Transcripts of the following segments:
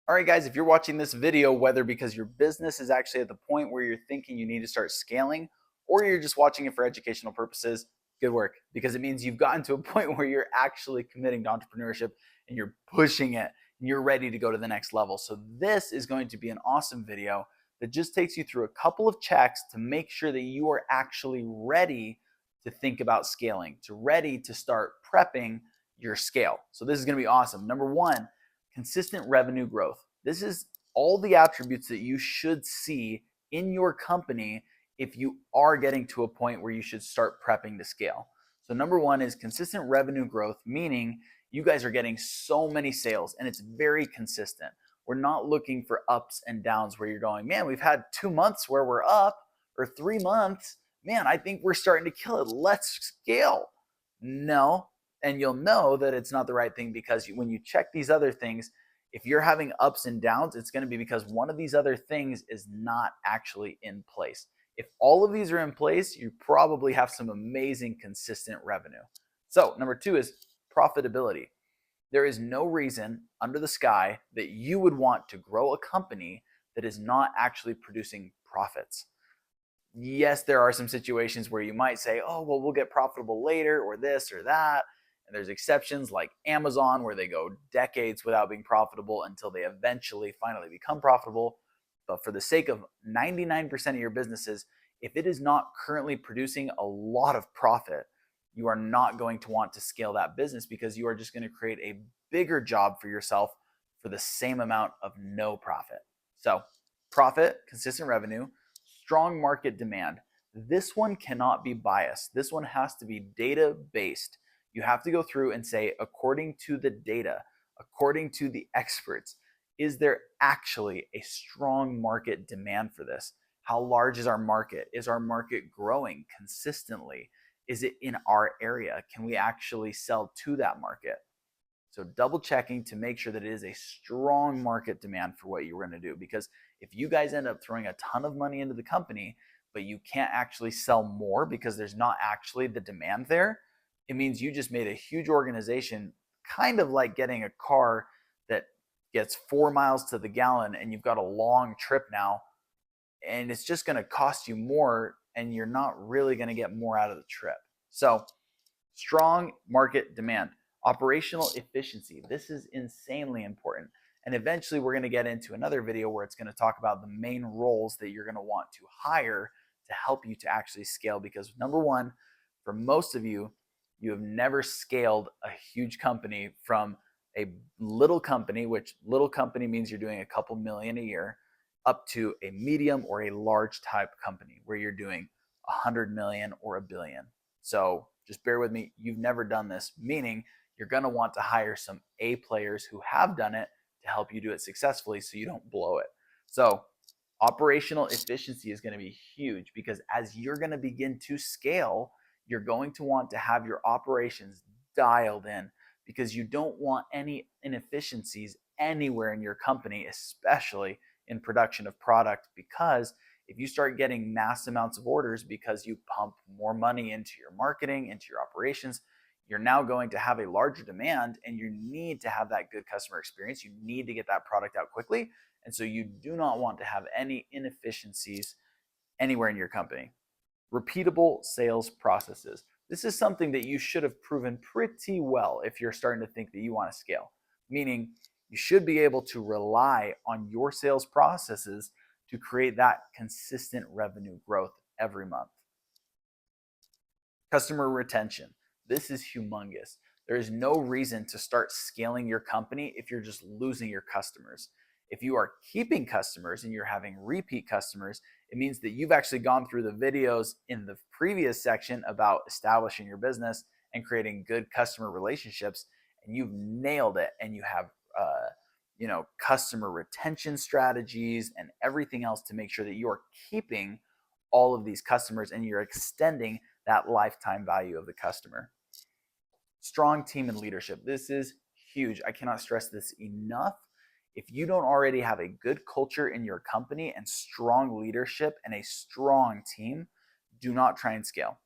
All right, guys, if you're watching this video, whether because your business is actually at the point where you're thinking you need to start scaling, or you're just watching it for educational purposes, good work, because it means you've gotten to a point where you're actually committing to entrepreneurship and you're pushing it and you're ready to go to the next level. So this is going to be an awesome video that just takes you through a couple of checks to make sure that you are actually ready to think about scaling, to ready to start prepping your scale. So this is going to be awesome. Number one, consistent revenue growth. This is all the attributes that you should see in your company if you are getting to a point where you should start prepping to scale. So number one is consistent revenue growth, meaning you guys are getting so many sales and it's very consistent. We're not looking for ups and downs where you're going, man, we've had 2 months where we're up, or 3 months. Man, I think we're starting to kill it. Let's scale. No, and you'll know that it's not the right thing because when you check these other things, if you're having ups and downs, it's going to be because one of these other things is not actually in place. If all of these are in place, you probably have some amazing consistent revenue. So number two is profitability. There is no reason under the sky that you would want to grow a company that is not actually producing profits. Yes, there are some situations where you might say, oh, well, we'll get profitable later, or this or that. And there's exceptions like Amazon where they go decades without being profitable until they eventually finally become profitable. But for the sake of 99% of your businesses, if it is not currently producing a lot of profit, you are not going to want to scale that business because you are just going to create a bigger job for yourself for the same amount of no profit. So profit, consistent revenue, strong market demand. This one cannot be biased. This one has to be data based. You have to go through and say, according to the data, according to the experts, is there actually a strong market demand for this? How large is our market? Is our market growing consistently? Is it in our area? Can we actually sell to that market? So double checking to make sure that it is a strong market demand for what you're going to do. Because if you guys end up throwing a ton of money into the company, but you can't actually sell more because there's not actually the demand there, it means you just made a huge organization, kind of like getting a car that gets 4 miles to the gallon and you've got a long trip now, and it's just going to cost you more and you're not really going to get more out of the trip. So strong market demand. Operational efficiency. This is insanely important. And eventually we're going to get into another video where it's going to talk about the main roles that you're going to want to hire to help you to actually scale. Because number one, for most of you, you have never scaled a huge company from a little company, which little company means you're doing a couple million a year, up to a medium or a large type company where you're doing 100 million or a billion. So just bear with me. You've never done this, meaning you're going to want to hire some A players who have done it to help you do it successfully so you don't blow it. So operational efficiency is going to be huge because as you're going to begin to scale, you're going to want to have your operations dialed in because you don't want any inefficiencies anywhere in your company, especially in production of product. Because if you start getting mass amounts of orders because you pump more money into your marketing, into your operations, you're now going to have a larger demand and you need to have that good customer experience. You need to get that product out quickly. And so you do not want to have any inefficiencies anywhere in your company. Repeatable sales processes. This is something that you should have proven pretty well if you're starting to think that you want to scale, meaning you should be able to rely on your sales processes to create that consistent revenue growth every month. Customer retention. This is humongous. There is no reason to start scaling your company if you're just losing your customers. If you are keeping customers and you're having repeat customers, it means that you've actually gone through the videos in the previous section about establishing your business and creating good customer relationships, and you've nailed it. And you have customer retention strategies and everything else to make sure that you are keeping all of these customers and you're extending that lifetime value of the customer. Strong team and leadership. This is huge. I cannot stress this enough. If you don't already have a good culture in your company and strong leadership and a strong team, do not try and scale,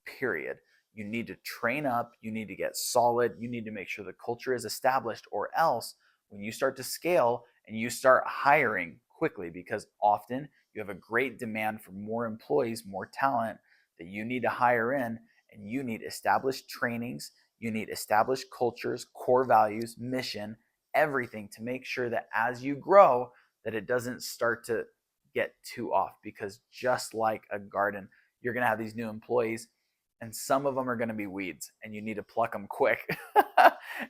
period. You need to train up, you need to get solid, you need to make sure the culture is established, or else when you start to scale and you start hiring quickly, because often you have a great demand for more employees, more talent that you need to hire in, and you need established trainings, you need established cultures, core values, mission, everything to make sure that as you grow, that it doesn't start to get too off. Because just like a garden, you're going to have these new employees, and some of them are going to be weeds, and you need to pluck them quick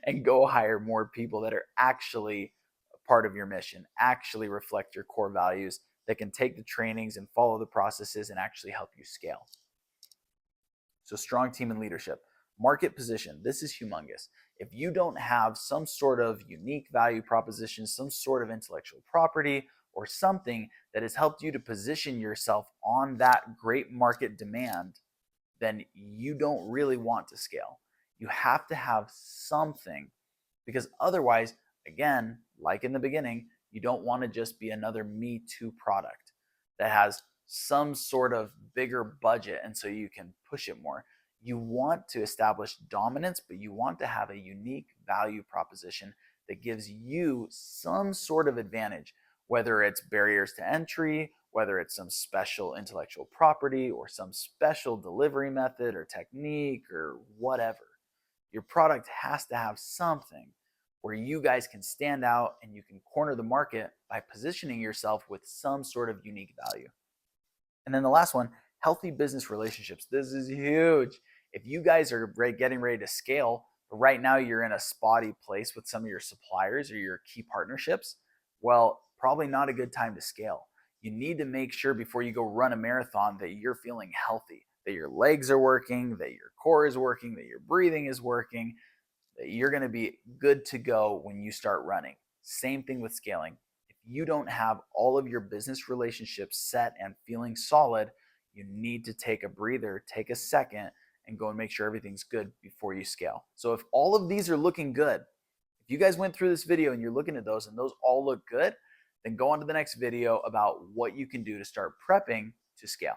and go hire more people that are actually part of your mission, actually reflect your core values, that can take the trainings and follow the processes and actually help you scale. So strong team and leadership. Market position. This is humongous. If you don't have some sort of unique value proposition, some sort of intellectual property, or something that has helped you to position yourself on that great market demand, then you don't really want to scale. You have to have something, because otherwise, again, like in the beginning, you don't want to just be another Me Too product that has some sort of bigger budget and so you can push it more. You want to establish dominance, but you want to have a unique value proposition that gives you some sort of advantage, whether it's barriers to entry, whether it's some special intellectual property or some special delivery method or technique or whatever. Your product has to have something where you guys can stand out and you can corner the market by positioning yourself with some sort of unique value. And then the last one, healthy business relationships. This is huge. If you guys are getting ready to scale, but right now you're in a spotty place with some of your suppliers or your key partnerships, well, probably not a good time to scale. You need to make sure before you go run a marathon that you're feeling healthy, that your legs are working, that your core is working, that your breathing is working, that you're going to be good to go when you start running. Same thing with scaling. If you don't have all of your business relationships set and feeling solid, you need to take a breather, take a second, and go and make sure everything's good before you scale. So if all of these are looking good, if you guys went through this video and you're looking at those and those all look good, then go on to the next video about what you can do to start prepping to scale.